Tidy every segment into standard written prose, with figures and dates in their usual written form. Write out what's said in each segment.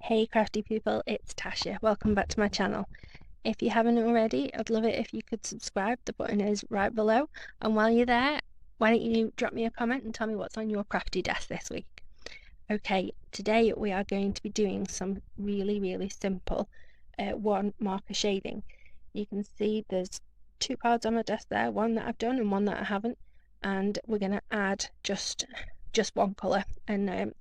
Hey crafty people, it's Tasha. Welcome back to my channel. If you haven't already, I'd love it if you could subscribe. The button is right below. And while you're there, why don't you drop me a comment and tell me what's on your crafty desk this week. Okay, today we are going to be doing some really simple one marker shading. You can see there's two cards on my desk there, one that I've done and one that I haven't. And we're going to add just one colour, and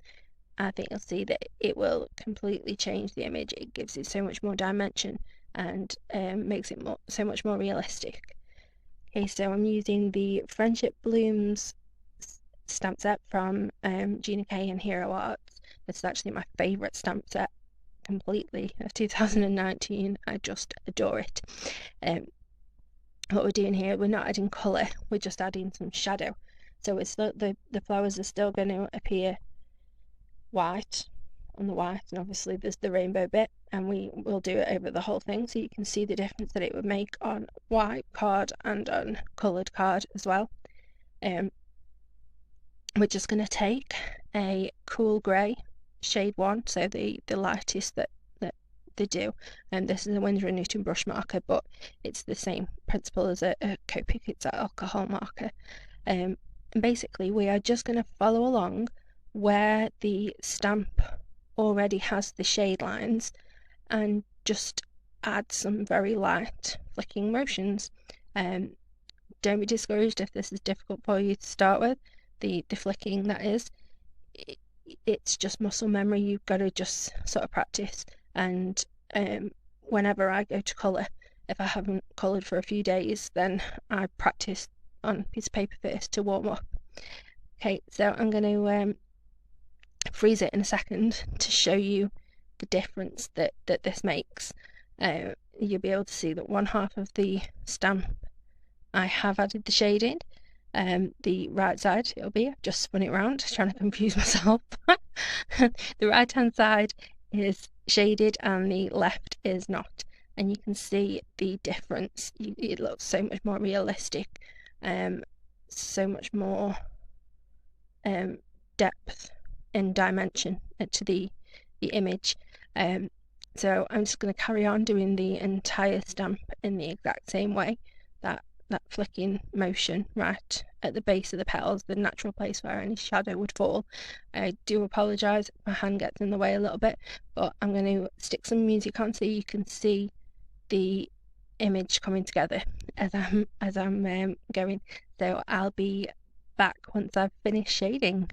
I think you'll see that it will completely change the image. It gives it so much more dimension and makes it so much more realistic. Okay, so I'm using the Friendship Blooms stamp set from Gina K and Hero Arts. This is actually my favourite stamp set completely of 2019. I just adore it. What we're doing here, we're not adding colour, we're just adding some shadow. So it's the flowers are still going to appear white on the white, and obviously there's the rainbow bit, and we will do it over the whole thing so you can see the difference that it would make on white card and on coloured card as well. We're just going to take a cool grey shade 1, so the lightest that they do, and this is a Winsor & Newton brush marker, but it's the same principle as a Copic. It's an alcohol marker, and basically we are just going to follow along where the stamp already has the shade lines and just add some very light flicking motions. Don't be discouraged if this is difficult for you to start with. The flicking, that is, it's just muscle memory. You've got to just sort of practice, and whenever I go to colour, if I haven't coloured for a few days, then I practice on a piece of paper first to warm up. Okay, so I'm going to freeze it in a second to show you the difference that this makes. You'll be able to see that one half of the stamp I have added the shading. The right side, it'll be, I've just spun it around, trying to confuse myself. The right hand side is shaded and the left is not, and you can see the difference. It looks so much more realistic, so much more depth and dimension to the image. So I'm just going to carry on doing the entire stamp in the exact same way. That flicking motion right at the base of the petals, the natural place where any shadow would fall. I do apologise if my hand gets in the way a little bit, but I'm going to stick some music on so you can see the image coming together as I'm going. So I'll be back once I've finished shading.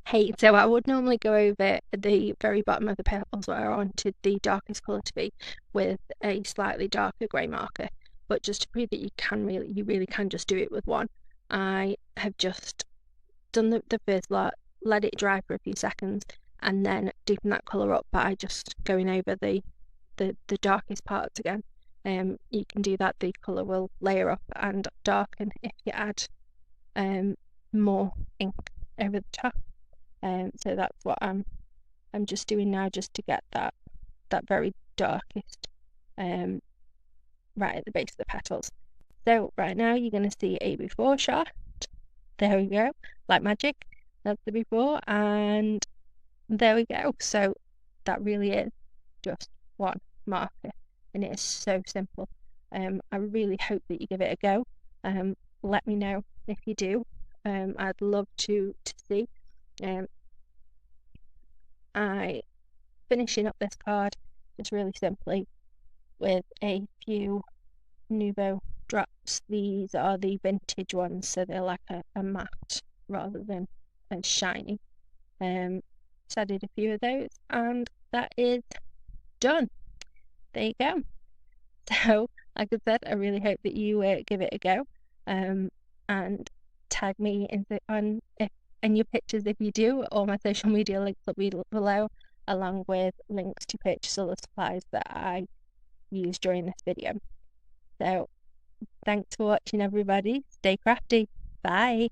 Hey, so I would normally go over the very bottom of the petals where I wanted the darkest colour to be with a slightly darker grey marker, but just to prove that you really can just do it with one, I have just done the first lot, let it dry for a few seconds, and then deepen that colour up by just going over the darkest parts again. You can do that, the colour will layer up and darken if you add more ink over the top. So that's what I'm just doing now, just to get that very darkest right at the base of the petals. So right now you're going to see a before shot. There we go, like magic. That's the before, and there we go. So that really is just one marker, and it is so simple. I really hope that you give it a go. Let me know if you do. I'd love to see. I finishing up this card just really simply with a few Nuvo drops. These are the vintage ones, so they're like a matte rather than a shiny. Just added a few of those, and that is done. There you go. So, like I said, I really hope that you give it a go, and tag me in your pictures if you do. All my social media links will be below, along with links to purchase all the supplies that I used during this video. So, thanks for watching, everybody. Stay crafty. Bye.